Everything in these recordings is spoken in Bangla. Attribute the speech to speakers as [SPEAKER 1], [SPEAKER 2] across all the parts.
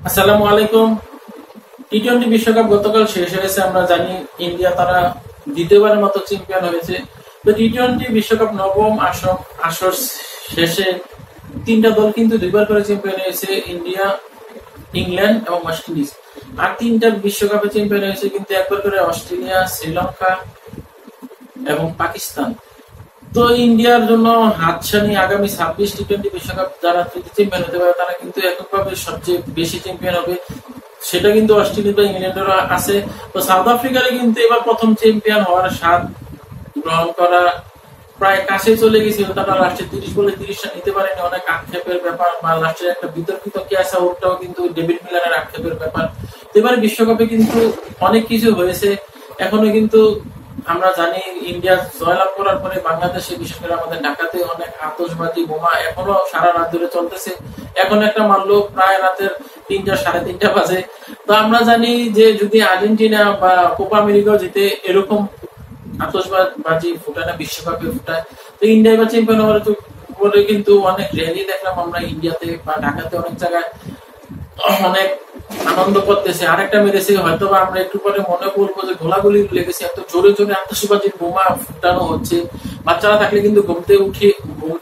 [SPEAKER 1] আসসালামু আলাইকুম। টি-টোয়েন্টি বিশ্বকাপ গতকাল শেষ হয়েছে। আমরা জানি ইন্ডিয়া তারা দ্বিতীয়বারের মতো চ্যাম্পিয়ন হয়েছে। তো টি-টোয়েন্টি বিশ্বকাপ নবম আসর শেষে তিনটা দল কিন্তু দুইবার করে চ্যাম্পিয়ন হয়েছে, ইন্ডিয়া, ইংল্যান্ড এবং ওয়েস্ট ইন্ডিজ। আর তিনটা বিশ্বকাপে চ্যাম্পিয়ন হয়েছে কিন্তু একবার করে অস্ট্রেলিয়া, শ্রীলঙ্কা এবং পাকিস্তান। তো ইন্ডিয়ার জন্য হাতছানি আগামী 26 টি-টোয়েন্টি বিশ্বকাপ যারা তৃতীয় চ্যাম্পিয়ন হতে পারে তারা কিন্তু এককভাবে সবচেয়ে বেশি চ্যাম্পিয়ন হবে। সেটা কিন্তু অস্ট্রেলিয়া বা ইংল্যান্ডের আছে। তো সাউথ আফ্রিকার কিন্তু এবার প্রথম চ্যাম্পিয়ন হওয়ার স্বাদ গ্রহণ করা প্রায় কাছে চলে গেছিল। তারা লাস্টে 30 বলে 30 রান নিতে পারেনি, অনেক আক্ষেপের ব্যাপার, বা লাস্টের একটা বিতর্কিত ক্যাচ আউটটাও কিন্তু ডেভিড মিলারের আক্ষেপের ব্যাপার। এবার বিশ্বকাপে কিন্তু অনেক কিছু হয়েছে। এখনো কিন্তু আমরা জানি ইন্ডিয়া জয়লাভ করার পরে বাংলাদেশে, বিশেষ করে আমাদের ঢাকাতে অনেক আতশবাজি বোমা এখনো সারা রাত ধরে চলতেছে। এখন একটা মানলো প্রায় রাতের 3টা সাড়ে 3টা বাজে। তো আমরা জানি যে যদি আর্জেন্টিনা বা কোপা আমেরিকাও জিতে এরকম আতশবাজি ফুটায় না, বিশ্বকাপে ফুটায়। তো ইন্ডিয়া এবার চ্যাম্পিয়ন হওয়ার বলে কিন্তু অনেক র্যালি দেখলাম আমরা ইন্ডিয়াতে বা ঢাকাতে, অনেক জায়গায় অনেক আনন্দ করতেছে। আরেকটা মেরেছে, হয়তো বা আমরা একটু পরে মনে করবো যে গোলাগুলি লেগেছে, এত জোরে জোরে আতশবাজির বোমা ফুটানো হচ্ছে। বাচ্চারা থাকলে কিন্তু ঘুম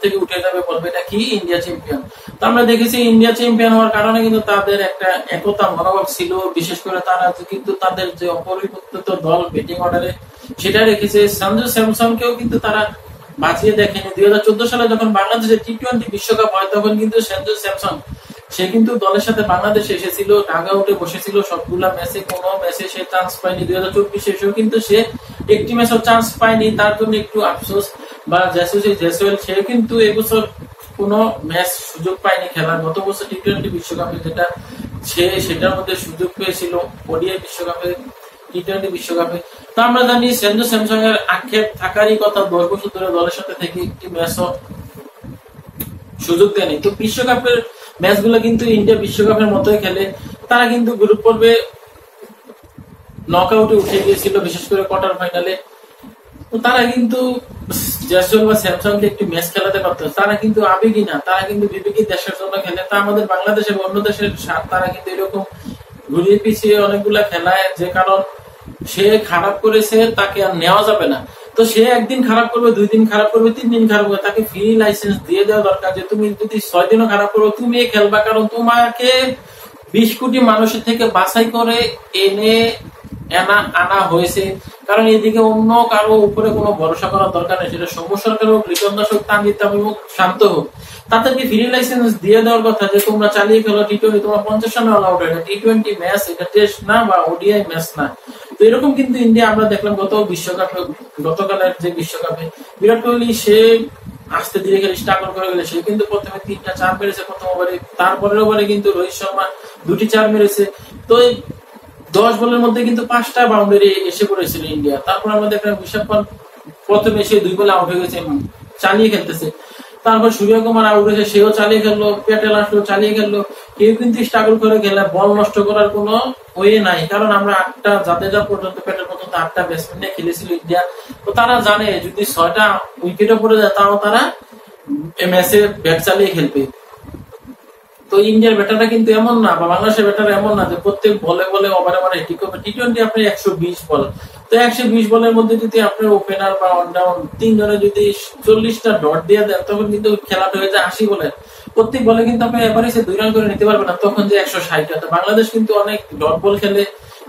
[SPEAKER 1] থেকে উঠে যাবে, বলবে এটা কি, ইন্ডিয়া চ্যাম্পিয়ন। তো আমরা দেখেছি ইন্ডিয়া চ্যাম্পিয়ন হওয়ার কারণে কিন্তু তাদের একটা একতা মনোভাব ছিল। বিশেষ করে তারা কিন্তু তাদের যে অপরিবর্তিত দল ব্যাটিং অর্ডারে সেটা রেখেছে। সঞ্জু স্যামসনকেও কিন্তু তারা বাঁচিয়ে দেখেনি। 2014 সালে যখন বাংলাদেশের টি-টোয়েন্টি বিশ্বকাপ হয় তখন কিন্তু সঞ্জু স্যামসন সে কিন্তু দলের সাথে বাংলাদেশে এসেছিল, ডাগা উঠে বসেছিল সবগুলা ম্যাচে, কোনো ম্যাচে সে চান্স পায়নি। 2024 এসেও কিন্তু সে একটি ম্যাচও চান্স পায়নি, তার জন্য একটু আফসোস। বা জেসওয়েল সে কিন্তু এবছর কোনো ম্যাচ সুযোগ পায়নি খেলার। গত বছর টি-টোয়েন্টি বিশ্বকাপে যেটা সেটার মধ্যে সুযোগ পেয়েছিল, ওডিআই বিশ্বকাপে, টি-টোয়েন্টি বিশ্বকাপে। তো আমরা জানি সঞ্জু স্যামসন এর আক্ষেপ থাকারই কথা, 10 বছর ধরে দলের সাথে থেকে একটি ম্যাচও সুযোগ দেয়নি। তো বিশ্বকাপের ম্যাচগুলো কিন্তু ইন্ডিয়া বিশ্বকাপের মতোই খেলে। তারা কিন্তু গ্রুপ পর্বে নকআউটে উঠে গিয়েছিল, বিশেষ করে কোয়ার্টার ফাইনালে। তো তারা কিন্তু জয়সওয়াল বা স্যামসংকে একটি ম্যাচ খেলাতে পারতো। তারা কিন্তু আবেগী না, তারা কিন্তু বিবেকী দেশের জন্য খেলে। তা আমাদের বাংলাদেশ এবং অন্য দেশের তারা কিন্তু এরকম ঘুরিয়ে পিছিয়ে অনেকগুলা খেলায়, যে কারণ সে খারাপ করেছে তাকে আর নেওয়া যাবে না। তো সে একদিন খারাপ করবে, 2 দিন খারাপ করবে, 3 দিন খারাপ করবে, তাকে ফ্রি লাইসেন্স দিয়ে দেওয়া দরকার যে তুমি যদি 6 দিনও খারাপ করো তুমি খেলবা। কারণ তোমাকে 20 কোটি মানুষের থেকে বাছাই করে এনে আনা হয়েছে। কারণ এদিকে অন্য কারো উপরে কোনো ভরসা করার দরকার নেই, সেটা সৌম্য সরকার হোক, রিপন দাস হোক, তানজিদ তামিম হোক, শান্ত হোক। তাদেরকে ফ্রি লাইসেন্স দিয়ে দেওয়ার কথা যে তোমরা চালিয়ে খেলো টি-টোয়েন্টি, তোমরা 50 রানে অল আউট হয়। টি-টোয়েন্টি ম্যাচ, এটা টেস্ট না বা ওডিআই ম্যাচ না। তো এরকম কিন্তু ইন্ডিয়া আমরা দেখলাম গতকালের যে বিশ্বকাপে বিরাট কোহলি সে আস্তে ধীরে খেলে স্ট্রাগল করে গেলে সে কিন্তু প্রথমে 3টা 4 মেরেছে প্রথম ওভারে, তারপরের ওভারে কিন্তু রোহিত শর্মা 2টি 4 মেরেছে। তো 10 বলের মধ্যে কিন্তু 5টা বাউন্ডারি এসে পড়েছিল ইন্ডিয়া। তারপর আমরা দেখলাম ঋষভ পান্ট প্রথমে এসে 2 বলে আউট হয়ে গেছে, চালিয়ে খেলতেছে। তারপর সূর্যকুমার আউট হয়েছে, সেও চালিয়ে খেললো, প্যাটেল আসলো, চালিয়ে খেললো। কেউ কিন্তু স্ট্রাগল করে খেলে, বল নষ্ট করার কোনো ওয়ে নাই। কারণ আমরা 8টা জাদেজা পর্যন্ত, প্যাটেল পর্যন্ত 8টা ব্যাটসম্যান নিয়ে খেলেছিল ইন্ডিয়া। তো তারা জানে যদি 6টা উইকেটও পড়ে যায় তাও তারা ম্যাচে ব্যাট চালিয়ে খেলবে। তো ইন্ডিয়ার ব্যাটাররা কিন্তু এমন না, বা বাংলাদেশের ব্যাটার এমন না যে প্রত্যেক বলে বলে ওভারে ওভারে হিট করবে। টি-টোয়েন্টি আপনি 120 বল, তো 120 বলের মধ্যে যদি আপনার ওপেনার বা অলরাউন্ড 3 জনে যদি 40টা ডট দিয়ে দেন তখন কিন্তু খেলাটা হয়ে যায় 80 বলে। প্রত্যেক বলে কিন্তু আপনি এভারেজে 2 রান করে নিতে পারবেন না, তখন যে 160। তো বাংলাদেশ কিন্তু অনেক ডট বল খেলে।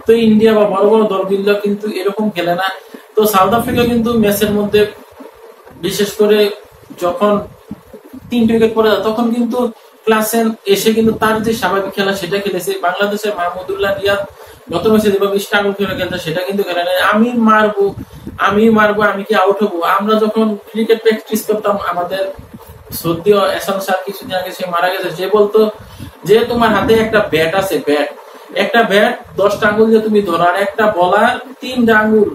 [SPEAKER 1] তো ইন্ডিয়া বা বড় বড় দলগুলো কিন্তু এরকম খেলে না। তো সাউথ আফ্রিকা কিন্তু ম্যাচের মধ্যে বিশেষ করে যখন 3 উইকেট পড়ে যায় তখন কিন্তু ক্লাসেন এসে কিন্তু তার যে স্বাভাবিক খেলা সেটা খেলেছে। বাংলাদেশের মাহমুদুল্লাহ রিয়াদ গত ম্যাচে যেভাবে স্ট্রাগল করে খেলছে সেটা কিন্তু খেলে নাই। আমি মারবো, আমি কি আউট হবো। আমরা যখন ক্রিকেট প্র্যাকটিস করতাম, আমাদের সদ্যীয় এসান স্যার কিছুদিন আগে সে মারা গেছে, সে বলতো যে তোমার হাতে একটা ব্যাট আছে, একটা ব্যাট 10টা আঙ্গুল দিয়ে তুমি ধরো, আর একটা বলার 3টা আঙ্গুল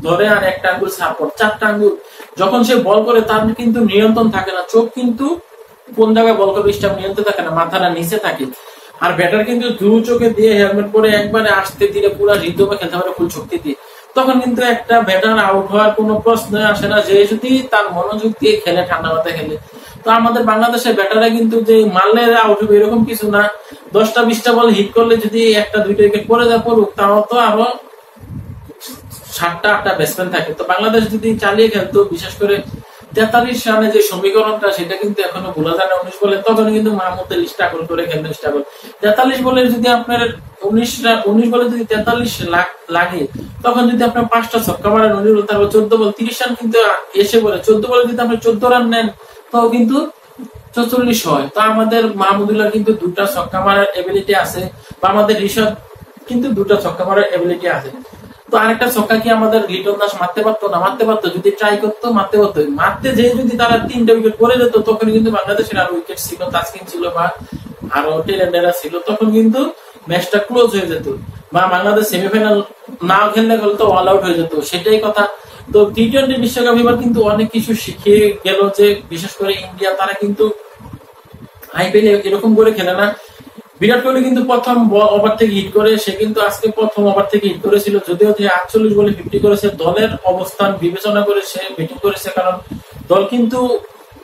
[SPEAKER 1] ধরে আর একটা আঙ্গুল সাপোর্ট, 4টা আঙ্গুল। যখন সে বল করে তার কিন্তু নিয়ন্ত্রণ থাকে না, চোখ কিন্তু কোন জায়গায় বল করবে স্টাম্প নিয়ন্ত্রণ থাকে না, মাথাটা নিচে থাকে। আর ব্যাটার কিন্তু দু চোখে দিয়ে হেলমেট পরে একবারে আসতে দিলে পুরো হৃদয় খেলতে পারে ফুল শক্তি দিয়ে। তো তখন কিন্তু একটা ব্যাটার আউট হওয়ার কোনো প্রশ্নই আসে না, যে যদি তার মনোযোগ দিয়ে খেলে, ঠান্ডা মাথায় খেলে। তো আমাদের বাংলাদেশের ব্যাটাররা কিন্তু যে মারলে আউট হবে এরকম কিছু না, 10টা-20টা বল হিট করলে যদি 1টা-2টা উইকেট পড়ে যায় পড়ুক, তাও তো আরো 7টা-8টা ব্যাটসম্যান থাকে। তো বাংলাদেশ যদি চালিয়ে খেলতো, বিশেষ করে 43 রানে যে সমীকরণটা, সেটা কিন্তু এখনো ভোলা যায় না। 19 বলে তখন কিন্তু মাহমুদ আলী স্ট্রাগল করে খেলতেন, স্ট্রাগল। 43 বলে যদি আপনার 19 বলে যদি 43 লাগে, তখন যদি আপনার 5টা ছক্কা মারেন, তারপর 14 বল 30 রান কিন্তু এসে পড়ে। 14 বলে যদি আপনি 14 রান নেন, তো কিন্তু 44 হয়। তো আমাদের মাহমুদুল্লাহ কিন্তু 2টা ছক্কা মারার এবিলিটি আছে, বা আমাদের ঋষভ কিন্তু 2টা ছক্কা মারার এবিলিটি আছে। তো আরেকটা ছক্কা কি আমাদের লিটন দাস মারতে পারতো না? মারতে পারতো, যদি ট্রাই করতো মারতে পারতো। মারতে যে যদি তারা 3টা উইকেট পড়ে যেত, তখন কিন্তু বাংলাদেশের আরো উইকেট ছিল, তাসকিন ছিল বা আরো টেলেন্ডাররা ছিল, তখন কিন্তু ম্যাচটা ক্লোজ হয়ে যেত, বা বাংলাদেশ সেমিফাইনাল না খেললে তো অল আউট হয়ে যেত, সেটাই কথা। তো টি-20 বিশ্বকাপ এবার কিন্তু অনেক কিছু শিখিয়ে গেল, যে বিশেষ করে ইন্ডিয়া, তারা কিন্তু আইপিএল এরকম করে খেলে না। বিরাট কোহলি কিন্তু প্রথম ওভার থেকে হিট করে, সে কিন্তু আজকে প্রথম ওভার থেকে হিট করেছিল, যদিও যে 48 বলে 50 করেছে। দলের অবস্থান বিবেচনা করে সে ব্যাটিং করেছে, কারণ দল কিন্তু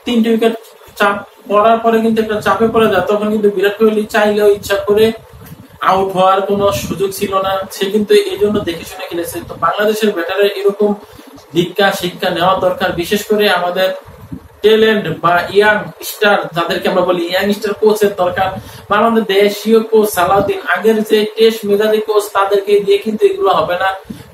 [SPEAKER 1] 3টে উইকেট চাপ পড়ার পরে কিন্তু একটা চাপে পড়ে যায়, তখন কিন্তু বিরাট কোহলি চাইলেও ইচ্ছা করে আউট হওয়ার কোনো সুযোগ ছিল না, সে কিন্তু এই জন্য দেখে শুনে খেলেছে। তো বাংলাদেশের ব্যাটারের এরকম দীক্ষা শিক্ষা নেওয়া দরকার, বিশেষ করে আমাদের ট্যালেন্ট বা ইয়াং স্টার, যাদেরকে আমরা বলি ইয়াং স্টার কোচের দরকার, বা আমাদের দেশীয় কোচ সালাউদ্দিন, আগের যে টেস্ট মেধাবী কোচ, তাদেরকে দিয়ে কিন্তু এগুলো হবে না।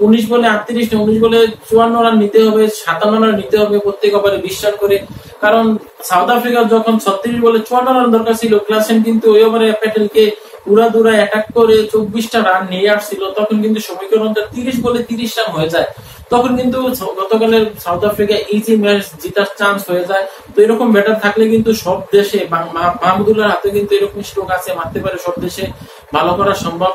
[SPEAKER 1] 19 বলে 38 না, 19 বলে 54 রান নিতে হবে, 57 রান নিতে হবে প্রত্যেক ওভারে 20 রান করে। কারণ সাউথ আফ্রিকার যখন 36 বলে 54 রান দরকার ছিল, ক্লাসেন কিন্তু ওই ওভারে প্যাটেলকে উড়াদুরা অ্যাটাক করে 24টা রান নিয়ে আসছিল, তখন কিন্তু সমীকরণটা 30 বলে 30 রান হয়ে যায়। তখন কিন্তু গতকালের সাউথ আফ্রিকা ইজি ম্যাচ জিতার চান্স হয়ে যায়। তো এরকম ব্যাটার থাকলে কিন্তু সব দেশে, মাহমুদুল্লাহর হাতে কিন্তু এরকম স্ট্রোক আছে, মারতে পারে, সব দেশে ভালো করা সম্ভব।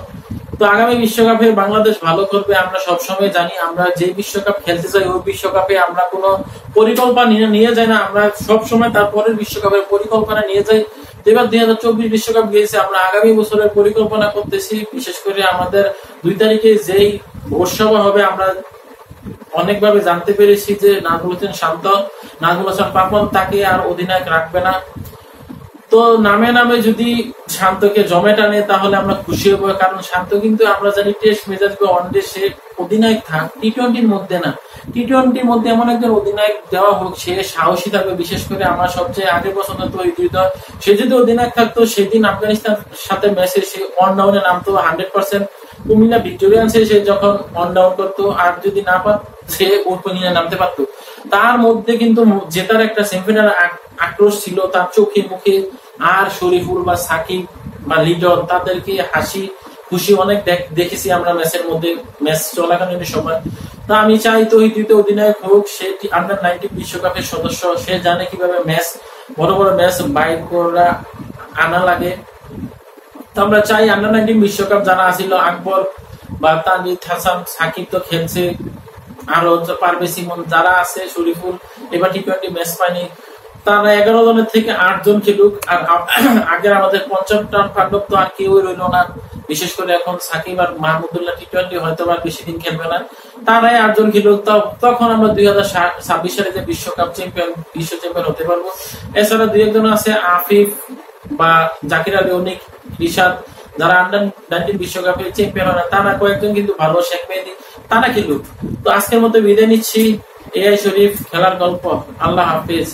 [SPEAKER 1] তো আগামী বিশ্বকাপে বাংলাদেশ ভালো করবে, আমরা সবসময় জানি। আমরা যে বিশ্বকাপ খেলতে চাই, ওই বিশ্বকাপে আমরা কোনো পরিকল্পনা নিয়ে যাই না, আমরা সবসময় তারপরের বিশ্বকাপের পরিকল্পনা নিয়ে যাই। এবার 2024 বিশ্বকাপ গিয়েছে, আমরা আগামী বছরের পরিকল্পনা করতেছি। বিশেষ করে আমাদের 2 তারিখে যেই ভোট সভা হবে, আমরা অনেকভাবে জানতে পেরেছি যে নাজমুল হোসেন পাপন তাকে আর অধিনায়ক রাখবে না। তো নামে নামে যদি শান্তকে জমে টানে, তাহলে আমরা খুশি হবো, কারণ শান্ত কিন্তু আমরা জানি টেস্ট মেজাজ বা ওয়ানডে সে অধিনায়ক থাক, টি-20-র মধ্যে না। টি-20-র মধ্যে এমন একজন অধিনায়ক দেওয়া হোক, সে সাহসী থাকবে। বিশেষ করে আমার সবচেয়ে আগে পছন্দ তো সে যদি অধিনায়ক থাকতো, সেদিন আফগানিস্তান সাথে ম্যাচে সে অন ডাউনে নামতো 100%। কুমিল্লা ভিক্টোরিয়ান্সে সে যখন অন ডাউন করতো, আর যদি না পারত, সে ওপেনিংয়ে নামতে পারতো। তার মধ্যে কিন্তু জেতার একটা সেমিফাইনাল আক্রোশ ছিল তার চোখে মুখে। আর শরীফুল বা সাকিব বা লিটন, তাদেরকে হাসি খুশি অনেক দেখেছি আমরা ম্যাচের মধ্যে, ম্যাচ চলাকালীন সময়। তা আমি চাই তৌহিদ অধিনায়ক হোক, সে আন্ডার-19 বিশ্বকাপের সদস্য, সে জানে কিভাবে ম্যাচ, বড় বড় ম্যাচ বাইর করা আনা লাগে। তো আমরা চাই আন্ডার-19 বিশ্বকাপ যারা আসিল, আকবর বা তানজিদ হাসান, সাকিব তো খেলছে, আরো পারভেজ ইমন যারা আছে, শরীফুল এবার টি-20 ম্যাচ পায়নি, তারা 11 জনের থেকে 8 জন খেলুক। আর আগের আমাদের 50 রান পাণ্ডব তো আর কেউ রইল না, বিশেষ করে এখন সাকিব আর মাহমুদুল্লাহ টি-20 হয়তো আর বেশি দিন খেলবে না, তারাই 8 জন খেলুক। তখন আমরা 2026 সালে যে বিশ্বকাপ চ্যাম্পিয়ন, বিশ্ব চ্যাম্পিয়ন হতে পারবো। এছাড়া 2-1 আছে, আফিফ বা জাকির আলী অনিক, রিশাদ, যারা আন্ডার-19 বিশ্বকাপের চ্যাম্পিয়ন হয় না, তারা কয়েকজন কিন্তু ভালো, শেখ মেহেদী, তারা খেলুক। তো আজকের মতো বিদায় নিচ্ছি। এআই শরীফ খেলার গল্প। আল্লাহ হাফেজ।